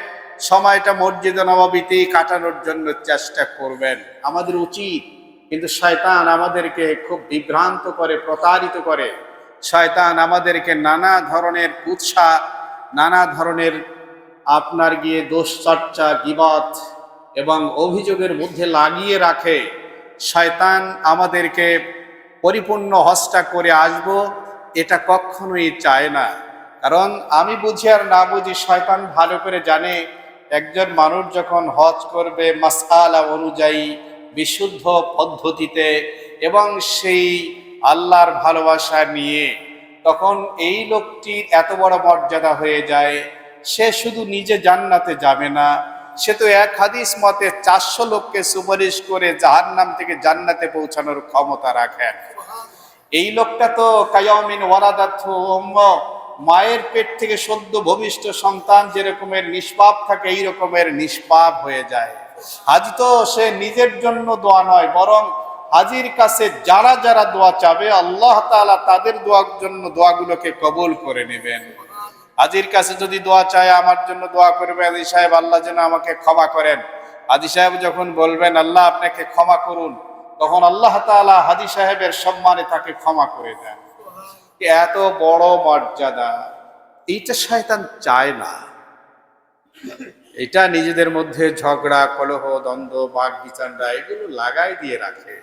সময়টা মসজিদ নববীতেই কাটানোর জন্য চেষ্টা করবেন। আমাদের উচিত, কিন্তু শয়তান আমাদেরকে খুব বিভ্রান্ত করে, প্রতারিত করে। শয়তান আমাদেরকে নানা ধরনের কুৎসা, নানা ধরনের আপনার গিয়ে দোষ চর্চা, গীবত এবং অভিযোগের মধ্যে লাগিয়ে রাখে। শয়তান আমাদেরকে পরিপূর্ণ হজটা করে আসব এটা কখনোই চায় না। কারণ আমি বুঝি আর না বুঝি, শয়তান ভালো করে জানে একজন মানুষ যখন হজ করবে মাসআলা অনুযায়ী, বিশুদ্ধ পদ্ধতিতে এবং সেই আল্লাহর ভালোবাসা নিয়ে, তখন এই লোকটির এত বড় মর্যাদা হয়ে যায়, সে শুধু নিজে জান্নাতে যাবে না, সে তো এক হাদিস মতে 400 লোককে সুপারিশ করে জাহান্নাম থেকে জান্নাতে পৌঁছানোর ক্ষমতা রাখেন। এই লোকটা তো কায়ামিন ওয়ারাদাতহু উম্মুহ, মায়ের পেট থেকে সদ্য ভূমিষ্ঠ সন্তান যে রকমের নিষ্পাপ থাকে এই রকমের নিষ্পাপ হয়ে যায়। হাজি তো সে নিজের জন্য দোয়া নয়, বরং হাজির কাছে যারা যারা দোয়া চাবে আল্লাহ তাআলা তাদের দোয়ার জন্য দোয়াগুলোকে কবুল করে নেবেন। হাজির কাছে যদি দোয়া চায় আমার জন্য দোয়া করবে হাজি সাহেব আল্লাহ যেন আমাকে ক্ষমা করেন, হাজি সাহেব যখন বলবেন আল্লাহ আপনাকে ক্ষমা করুন, তখন আল্লাহ তাআলা হাজি সাহেবের সম্মানে তাকে ক্ষমা করে দেন। এত বড় মর্যাদা, এইটা শয়তান চায় না। এটা নিজেদের মধ্যে ঝগড়া, কলহ, দ্বন্দ্ব, বাক বিচারটা এগুলো লাগাই দিয়ে রাখে।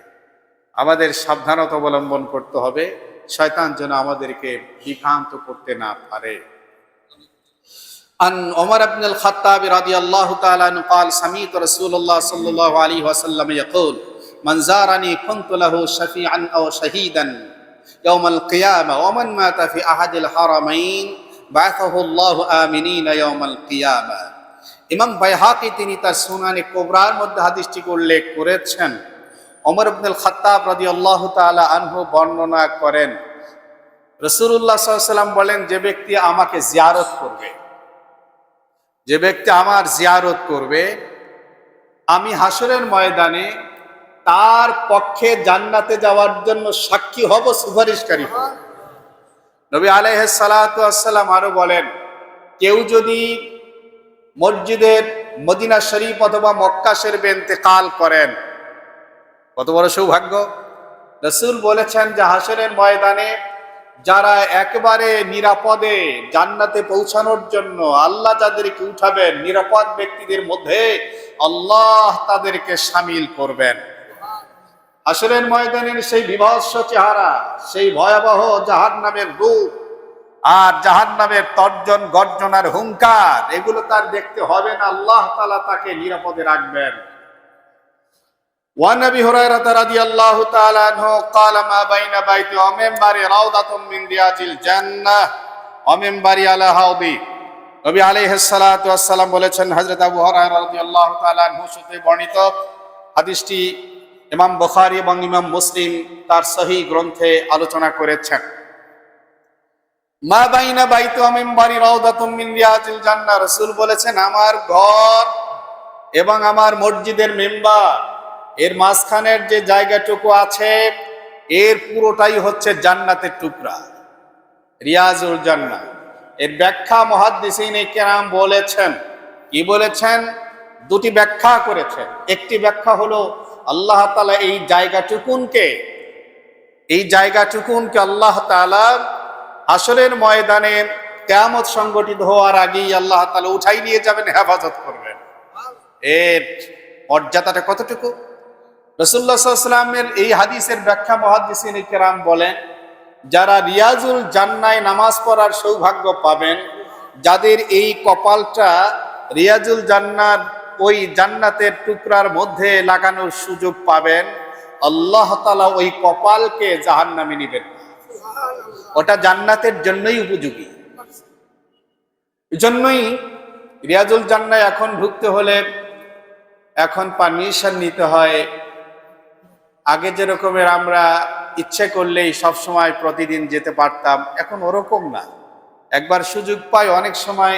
আমাদের সাবধানতা অবলম্বন করতে হবে, শয়তান যেন আমাদেরকে বিভ্রান্ত করতে না পারে। عن عمر بن الخطاب رضي الله تعالى عنه قال سمعت رسول الله صلى الله عليه وسلم يقول من زارني كنت له شفيعا أو شهيدا يوم القيامة ومن مات في أحد الحرمين بعثه الله آمنين يوم القيامة। ইমাম বাইহাকি তিনি তার সুনানে কুবরার মধ্যে হাদিসটিকে উল্লেখ করেছেন। ওমর ইবনুল খাত্তাব রাদিয়াল্লাহু তাআলা আনহু বর্ণনা করেন, রাসূলুল্লাহ সাল্লাল্লাহু আলাইহি ওয়াসাল্লাম বলেন, যে ব্যক্তি আমাকে জিয়ারত করবে, যে ব্যক্তি আমার জিয়ারত করবে, আমি হাসরের ময়দানে তার পক্ষে জান্নাতে যাওয়ার জন্য সাক্ষী হব, সুপারিশকারী হব। নবী আলাইহিস সালাতু ওয়াস সালাম আরো বলেন, কেউ যদি মসজিদের মদিনা শরীফ অথবা মক্কা শরীফে ইন্তেকাল করেন, কত বড় সৌভাগ্য। রাসূল বলেছেন যে হাসরের ময়দানে যারা একেবারে নিরাপদে জান্নাতে পৌঁছানোর জন্য আল্লাহ যাদেরকে উঠাবেন, নিরাপদ ব্যক্তিদের মধ্যে আল্লাহ তাদেরকে শামিল করবেন। হাসরের ময়দানের সেই বিভৎস চেহারা, সেই ভয়াবহ জাহান্নামের রূপ আর জাহান্নামের তর্জন গর্জনার হুঙ্কার, এগুলো তার দেখতে হবে না, আল্লাহ তাআলা তাকে নিরাপদে রাখবেন। وعن ابي هريره رضي الله تعالى عنه قال ما بين بيتي ومنبري روضة من رياض الجنة ومنبري على حوضي। নবী আলাইহিস সালাতু ওয়াস সালাম বলেছেন, হযরত আবু হুরায়রা রাদিয়াল্লাহু তাআলা আনহু সূত্রে বর্ণিত হাদিসটি ইমাম বুখারী এবং ইমাম মুসলিম তার সহিহ গ্রন্থে আলোচনা করেছেন। মা বাইনা বাইতি ওয়া মিনবারি রাউদাতুম মিন রিয়াজিল জান্নাহ, রাসূল বলেছেন আমার ঘর এবং আমার মসজিদের মিম্বার এর মাঝখানের যে জায়গাটুকু আছে এর পুরোটাই হচ্ছে জান্নাতের টুকরা, রিয়াজুল জান্নাহ। এর ব্যাখ্যা মুহাদ্দিসিনে কেরাম বলেছেন, কি বলেছেন? দুটি ব্যাখ্যা করেছেন। একটি ব্যাখ্যা হলো আল্লাহ তাআলা এই জায়গাটুকুনকে আল্লাহ তাআলা হাসরের ময়দানে কিয়ামত সংগঠিত হওয়ার আগেই আল্লাহ তাআলা উঠাই নিয়ে যাবেন, হেফাজত করবেন। এর মর্যাদাটা কতটুকু! রাসূলুল্লাহ সাল্লাল্লাহু আলাইহি ওয়াসাল্লামের এই হাদিসের ব্যাখ্যা মুহাদ্দিসিনে কেরাম বলেন, যারা রিয়াজুল জান্নায় নামাজ পড়ার সৌভাগ্য পাবেন, যাদের এই কপালটা রিয়াজুল জান্নার ওই জান্নাতের টুকরার মধ্যে লাগানোর সুযোগ পাবেন, আল্লাহ তাআলা ওই কপালকে জাহান্নামে নিবেন, ওটা জান্নাতের জন্যই উপযোগী। এজন্যই রিয়াজুল জান্নায় এখন ঢুকতে হলে এখন পারমিশন নিতে হয়। আগে যেরকমের আমরা ইচ্ছে করলেই সবসময় প্রতিদিন যেতে পারতাম, এখন ওরকম না। একবার সুযোগ পাই, অনেক সময়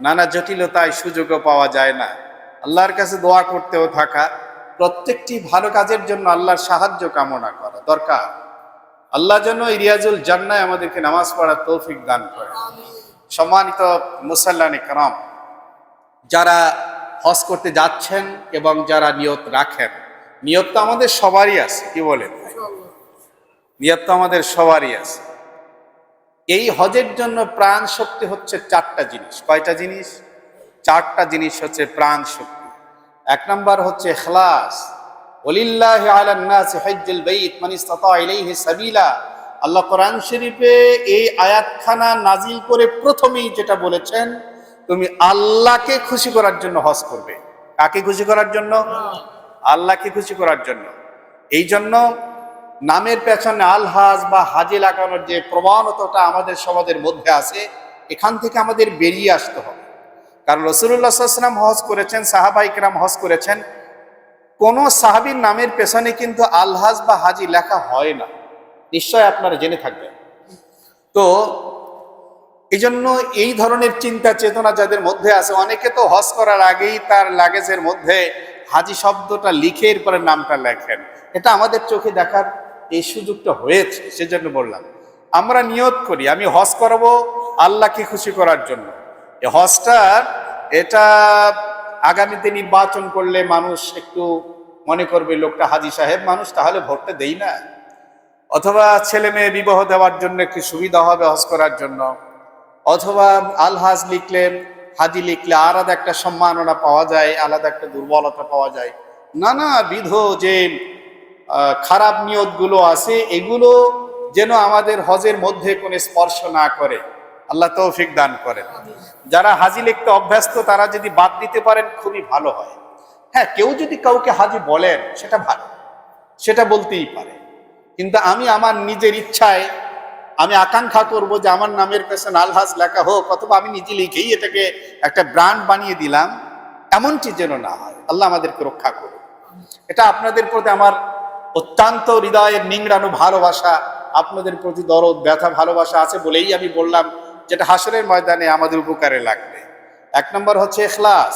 নানা জটিলতায় সুযোগও পাওয়া যায় না। আল্লাহর কাছে দোয়া করতেও থাকা, প্রত্যেকটি ভালো কাজের জন্য আল্লাহর সাহায্য কামনা করা দরকার। আল্লাহ যেন রিয়াজুল জান্নায় আমাদেরকে নামাজ পড়ার তৌফিক দান করে। সম্মানিত মুসাল্লানে কেরাম, যারা হজ করতে যাচ্ছেন এবং যারা নিয়ত রাখেন, নিয়ত তো আমাদের সবারই আছে, কি বলেন? নিয়ত তো আমাদের সবারই আছে। এই হজের জন্য প্রাণ শক্তি হচ্ছে চারটা জিনিস। কয়টা জিনিস? চারটা জিনিস হচ্ছে প্রাণ শক্তি। এক নাম্বার হচ্ছে ইখলাস। ওয়ালিল্লাহি আলান নাসি হজ্জুল বাইত মান ইসতাতা ইলাইহি সাবিলা। আল্লাহ কোরআন শরীফে এই আয়াতখানা নাজিল করে প্রথমেই যেটা বলেছেন, তুমি আল্লাহকে খুশি করার জন্য হজ করবে। কাকে খুশি করার জন্য? আল্লাহকে খুশি করার জন্য। এই জন্য নামের পেছনে আলহাজ বা হাজি লাগানোর যে প্রবণতাটা আমাদের সমাজের মধ্যে আছে, এখান থেকে আমাদের বেরিয়ে আসতে হবে। কারণ রাসূলুল্লাহ সাল্লাল্লাহু আলাইহি ওয়াসাল্লাম হজ করেছেন, সাহাবায়ে কেরাম হজ করেছেন, কোন সাহাবীর নামের পেছনে কিন্তু আলহাজ বা হাজি লেখা হয় না, নিশ্চয় আপনারা জেনে থাকবেন। তো এই জন্য এই ধরনের চিন্তা চেতনা যাদের মধ্যে আছে, অনেকে তো হজ করার আগেই তার লাগেজের মধ্যে হাজি শব্দটা লিখে এরপরে নামটা লেখেন। এটা আমাদের চোখে দেখার এই সুযোগটা হয়েছে, সেজন্য বললাম আমরা নিয়ত করি আমি হজ করব আল্লাহকে খুশি করার জন্য। এই হজটার এটা আগামীতে নির্বাচন করলে মানুষ একটু মনে করবে লোকটা হাজি সাহেব মানুষ, তাহলে ভোটটা দেই না। অথবা ছেলে মেয়ে বিবাহ দেওয়ার জন্য একটু সুবিধা হবে হজ করার জন্য। অথবা আলহাজ লিখলেন, হাজি লিখলে আলাদা একটা সম্মাননা পাওয়া যায়, আলাদা একটা দুর্বলতা পাওয়া যায়। নানাবিধ যে খারাপ নিয়তগুলো আছে এগুলো যেন আমাদের হজের মধ্যে কোনো স্পর্শ না করে, আল্লাহ তৌফিক দান করেন। যারা হাজি লিখতে অভ্যস্ত তারা যদি বাদ দিতে পারেন খুবই ভালো হয়। হ্যাঁ, কেউ যদি কাউকে হাজি বলেন সেটা ভালো, সেটা বলতেই পারে, কিন্তু আমি আমার নিজের ইচ্ছায় আমি আকাঙ্ক্ষা করব যে আমার নামের পেছনে আলহাজ লেখা হোক, অথবা আমি নিজে লিখেই এটাকে একটা ব্র্যান্ড বানিয়ে দিলাম, এমনটি যেন না হয়। আল্লাহ আমাদেরকে রক্ষা করুন। এটা আপনাদের প্রতি আমার অত্যন্ত হৃদয়ের নিংড়ানো ভালোবাসা, আপনাদের প্রতি দরদ ব্যথা ভালোবাসা আছে বলেই আমি বললাম, যেটা হাসরের ময়দানে আমাদের উপকারে লাগবে। 1 নম্বর হচ্ছে ইখলাস,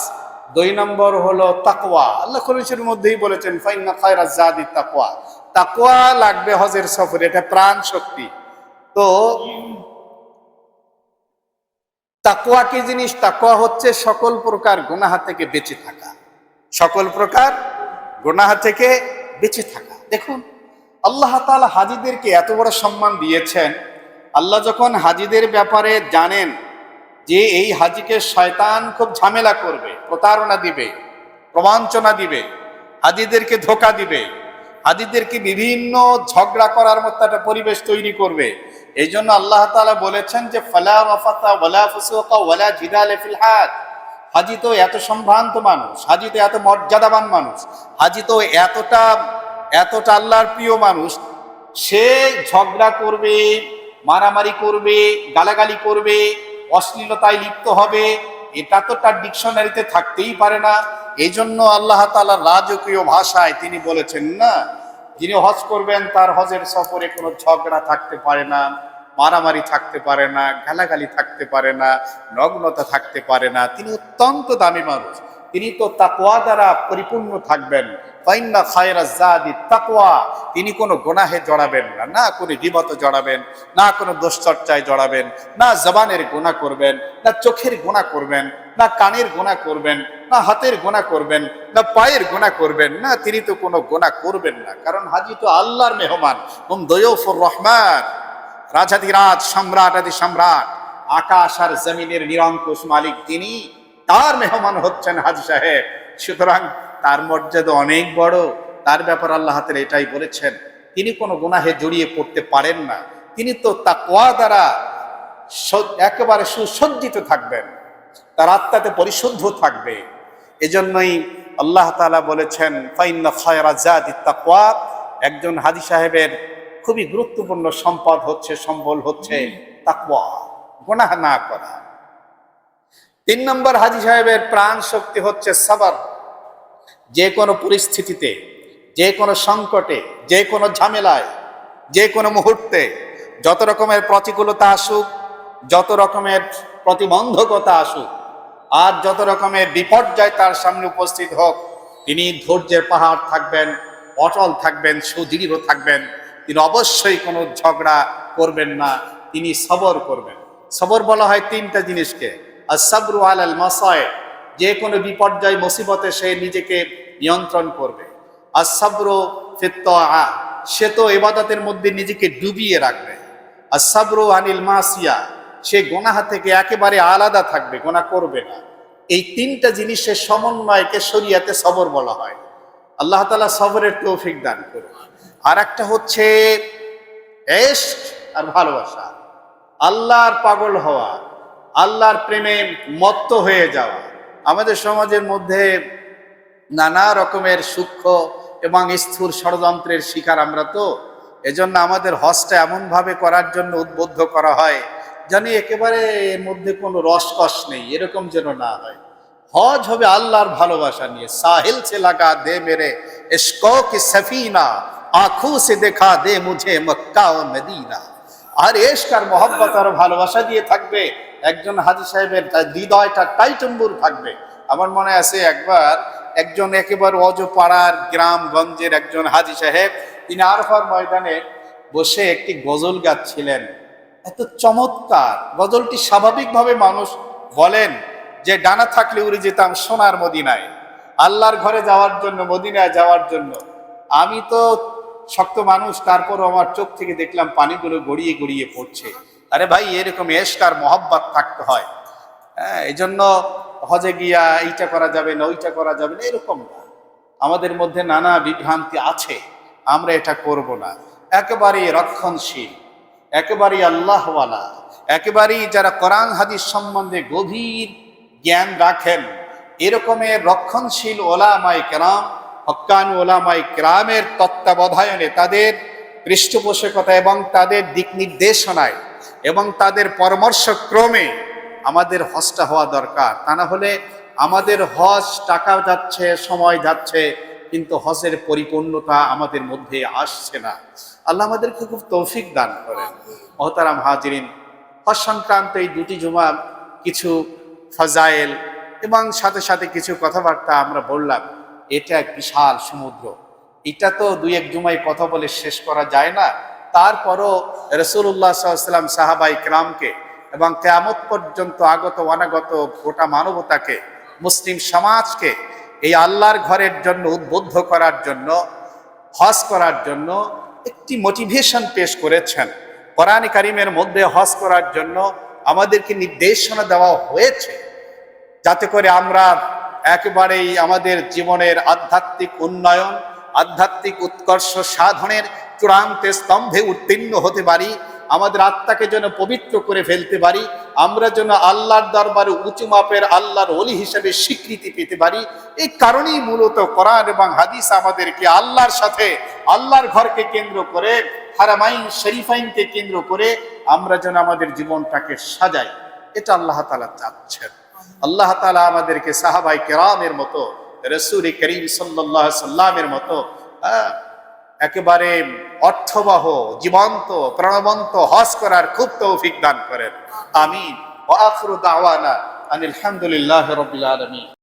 2 নম্বর হলো তাকওয়া। আল্লাহ কোরআনের মধ্যেই বলেছেন ফাইন্না খায়রাজ যাদি তাকওয়া, তাকওয়া লাগবে হজের সফরে, এটা প্রাণ শক্তি। তো তাকওয়া কি জিনিস? তাকওয়া হচ্ছে সকল প্রকার গুনাহ থেকে বেঁচে থাকা, সকল প্রকার গুনাহ থেকে বেঁচে থাকা। দেখুন আল্লাহ তাআলা হাজীদেরকে এত বড় সম্মান দিয়েছেন। আল্লাহ যখন হাজীদের ব্যাপারে জানেন যে এই হাজীকে শয়তান খুব ঝামেলা করবে, প্রতারণা দিবে, প্রবঞ্চনা দিবে, হাজীদেরকে ধোঁকা দিবে, হাজীদেরকে বিভিন্ন ঝগড়া করার মতো একটা পরিবেশ তৈরি করবে, এই জন্য আল্লাহ তাআলা বলেছেন যে ফালা রাফাতা ওয়ালা ফুসুকা ওয়ালা জিদালা ফিল হাজ। হাজী তো এত সম্ভ্রান্ত মানুষ, হাজী তো এত মর্যাদাবান মানুষ, হাজী তো এতটা আল্লাহর প্রিয় মানুষ, সে ঝগড়া করবে, মারামারি করবে, গালাগালি করবে, অশ্লীলতায় লিপ্ত হবে, এটা তো তার ডিকশনারিতে থাকতেই পারে না। এই জন্য আল্লাহ তাআলা রাজকীয় ভাষায় তিনি বলেছেন না, যিনি হজ করবেন তার হজের সফরে কোনো ঝগড়া থাকতে পারে না, মারামারি থাকতে পারে না, গালাগালি থাকতে পারে না, নগ্নতা থাকতে পারে না। তিনি অত্যন্ত দামি মানুষ, তিনি তো তাকওয়া দ্বারা পরিপূর্ণ থাকবেন। ফাইন্না খায়রাজ যাদি তাকওয়া, তিনি কোনো গুনাহে জড়াবেন না, না কোনো গীবতে জড়াবেন, না কোনো দোষচর্চায় জড়াবেন, না জবানের গুনাহ করবেন, না চোখের গুনাহ করবেন, না কানের গুনাহ করবেন, না হাতের গুনাহ করবেন, না পায়ের গুনাহ করবেন, না তিনি তো কোনো গুনাহ করবেন না। কারণ হাজী তো আল্লাহর মেহমান, হুম দয়ুফুর রহমান, রাজাধিরাজ, সম্রাট আদি সম্রাট, আকাশ আর জমিনের নিরঙ্কুশ মালিক তিনি, তার মেহমান হচ্ছেন হাজী সাহেব। সুতরাং তার মর্যাদা অনেক বড়, তার ব্যাপার আল্লাহ তাআলা এটাই বলেছেন, তিনি কোনো গুনাহে জড়িয়ে পড়তে পারেন না, তিনি তো তাকওয়া দ্বারা একেবারে সুসজ্জিত থাকবেন, তার আত্মাতে পরিশুদ্ধ থাকবে। এজন্যই আল্লাহ তাআলা বলেছেন ফাইন্না খায়রাজ যাদি তাকওয়া, একজন হাজী সাহেবের খুবই গুরুত্বপূর্ণ সম্পদ হচ্ছে, সম্বল হচ্ছে তাকওয়া, গুনাহ না করা। 3 নম্বর হাজী সাহেবের প্রাণ শক্তি হচ্ছে সবর। যে কোনো পরিস্থিতিতে, যে কোনো সংকটে, যে কোনো ঝামেলায়, যে কোনো মুহূর্তে যত রকমের প্রতিকূলতা আসুক, যত রকমের প্রতিবন্ধকতা আসুক, আর যত রকমের বিপর্যয় তার সামনে উপস্থিত হোক, তিনি ধৈর্যের পাহাড় থাকবেন, অটল থাকবেন, সুদৃঢ় থাকবেন। তিনি অবশ্যই কোনো ঝগড়া করবেন না, তিনি সবর করবেন। সবর বলা হয় 3টা জিনিসকে, আস-সাবরু আলাল মাসায়েব, যে কোনো বিপর্যয় মুসিবতে সে নিজেকে নিয়ন্ত্রণ করবে। আস-সাবরু ফিত তাআ, সে তো ইবাদতের মধ্যে নিজেকে ডুবিয়ে রাখবে। আস-সাবরু আনিল মাসিয়া, সে গুনাহ থেকে একেবারে আলাদা থাকবে, গুনাহ করবে না। এই 3টা জিনিসের সমন্বয়কে শরীয়তে সবর বলা হয়। আল্লাহ তাআলা সবরের তৌফিক দান করুন। আর একটা হচ্ছে ইশক আর ভালোবাসা, আল্লাহর পাগল হওয়া, আল্লাহর প্রেমে মত্ত হয়ে যাওয়া। আমাদের সমাজের মধ্যে নানা রকমের সূক্ষ্ম এবং স্থূল ষড়যন্ত্রের শিকার আমরা তো, এজন্য আমাদের হজটা এমনভাবে করার জন্য উদ্বুদ্ধ করা হয় জানি একেবারে এর মধ্যে কোনো রসকস নেই, এরকম যেন না হয়। হজ হবে আল্লাহর ভালোবাসা নিয়ে। সাহিল সে লাগা দে মেরে ইশকো কি সফিনা, আঁখোं से देखा दे मुझे मक्का ও মদিনা। আর এশক আর মহব্বত আর ভালোবাসা দিয়ে থাকবে। একজন হাজী সাহেবের হৃদয়টা টাইটম্বুর থাকবে। আমার মনে আছে একবার একজন একেবারে অজপাড়ার গ্রামগঞ্জের একজন হাজী সাহেব, তিনি আরফার ময়দানে বসে একটি গজল গাচ্ছিলেন। এত চমৎকার গজলটি, স্বাভাবিকভাবে মানুষ বলেন যে ডানা থাকলে উড়ে যেতাম সোনার মদিনায়, আল্লাহর ঘরে যাওয়ার জন্য, মদিনায় যাওয়ার জন্য। আমি তো শক্ত মানুষ, তারপর আমার চোখ থেকে দেখলাম পানিগুলো গড়িয়ে গড়িয়ে পড়ছে। আরে ভাই, এরকম এশক আর মহব্বত থাকতে হয়। হ্যাঁ, এই জন্য হজে গিয়া এইটা করা যাবে না, ওইটা করা যাবে না, এরকম না। আমাদের মধ্যে নানা বিভ্রান্তি আছে, আমরা এটা করব না। একেবারেই রক্ষণশীল, একেবারেই আল্লাহওয়ালা, একেবারেই যারা কোরআন হাদিস সম্বন্ধে গভীর জ্ঞান রাখেন, এরকমের রক্ষণশীল ওলামায়ে কেরাম, হক্কানি ওলামায়ে কেরামের তত্ত্বাবধানে, তাদের পৃষ্ঠপোষকতা এবং তাদের দিক নির্দেশনায় এবং তাদের পরামর্শক্রমে আমাদের হজটা হওয়া দরকার। তা না হলে আমাদের হজ টাকা যাচ্ছে, সময় যাচ্ছে, কিন্তু হজের পরিপূর্ণতা আমাদের মধ্যে আসছে না। আল্লাহ আমাদেরকে খুব তৌফিক দান করেন। মহতারাম হাজিরিন, হজ সংক্রান্ত এই দুটি জুমা কিছু ফাজাইল এবং সাথে সাথে কিছু কথাবার্তা আমরা বললাম। এটা এক বিশাল সমুদ্র, এটা তো দুই এক জুমায় কথা বলে শেষ করা যায় না। তারপরও রাসূলুল্লাহ সাল্লাল্লাহু আলাইহি ওয়াসাল্লাম সাহাবায়ে কেরামকে এবং কিয়ামত পর্যন্ত আগত অনাগত গোটা মানবতাকে, মুসলিম সমাজকে এই আল্লাহর ঘরের জন্য উদ্বুদ্ধ করার জন্য, হজ করার জন্য একটি মোটিভেশন পেশ করেছেন। কোরআনে কারিমের মধ্যে হজ করার জন্য আমাদেরকে নির্দেশনা দেওয়া হয়েছে, যাতে করে আমরা একেবারেই আমাদের জীবনের আধ্যাত্মিক উন্নয়ন, আধ্যাত্মিক উৎকর্ষ সাধনের চূড়ান্ত স্তম্ভে উত্তীর্ণ হতে পারি, আমাদের আত্মাকে যেন পবিত্র করে ফেলতে পারি, আমরা যেন আল্লাহর দরবারে উঁচু মাপের আল্লাহর ওলি হিসেবে স্বীকৃতি পেতে পারি। এই কারণেই মূলত কোরআন এবং হাদিস আমাদেরকে আল্লাহর সাথে, আল্লাহর ঘরকে কেন্দ্র করে, হারামাইন শরীফাইনকে কেন্দ্র করে আমরা যেন আমাদের জীবনটাকে সাজাই, এটা আল্লাহ তাআলা চাচ্ছেন। আল্লাহ তাআলা আমাদেরকে সাহাবায়ে কেরামের মতো, রাসূল করিম সাল্লাল্লাহু আলাইহি সাল্লামের মতো একেবারে অর্থবহ, জীবন্ত, প্রাণবন্ত হজ করার খুব তৌফিক দান করেন। আমিন। ওয়া আখিরু দাওয়ানা আনিল হামদুলিল্লাহি রাব্বিল আলামিন।